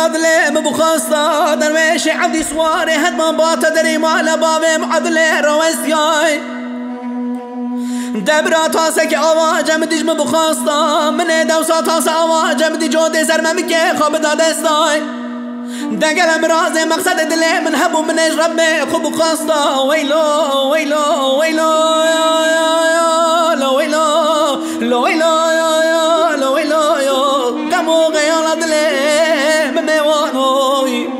عدله مبخاستا درویش عبدی سواره حتما باتا دری مالا بابم عدله روستیای دبرا تاسك آواجه مدیج مبخاستا من دوسا تاسا آواجه مدی جوده سرممی که خواب دادستای دقلم رازي مقصد دلي من هبو من ربي خوب خاستا ويلو ويلو ويلو لو ويلو لو ويلو لو ويلو كمو غير دلي من ميوانوي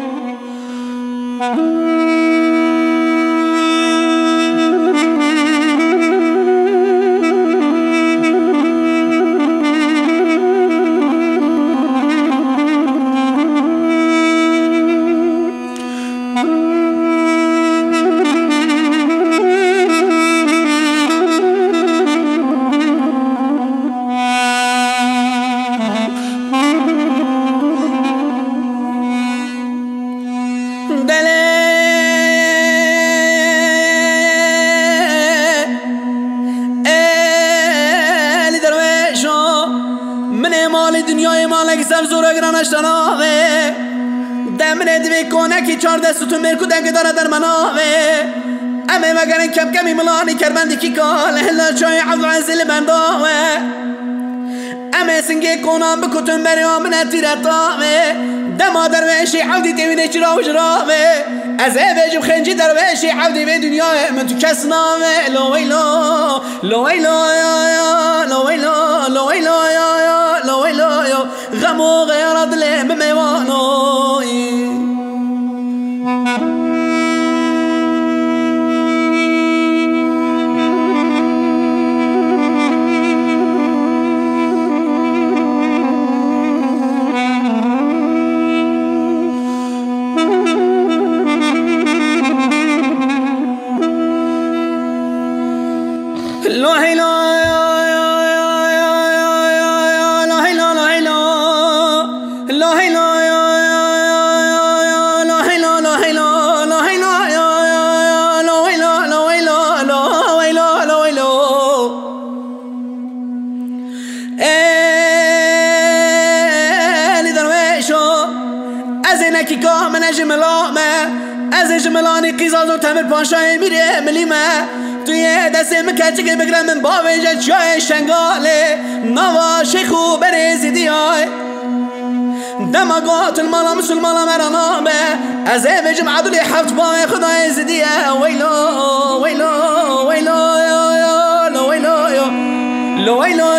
دنیای مالک سر زورا گرانش تناوه دمنه دوی کنه کی 14 ستون مرکو دنگ داره در مناوه امه مگرن کم کمی ملانی کربندی کی کال هلا چای عبد العزیز بنداوه امه سنگی کنم بکتون بریام من تیرتاوه دما درویشی عودی تیوینه چرا و جراوه از ایویجم خنجی درویشی عودی به دنیای من تو کس نامه لو ویلو لو ویلو لو ویلو لو ویلو لو ویلو غمو غیر دلی بمیوانوی کی که من جملامه از جملانی قیزاز و تمر پاشای میره ملیمه توی دست مکچه که بگرم من با ویجه چای شنگاله نوا شیخو بریزی دیای دماغات المالا مسلمالا مرانامه از ویجم عدولی حفت با خدای زدیه ویلو ویلو ویلو لو ویلو لو ویلو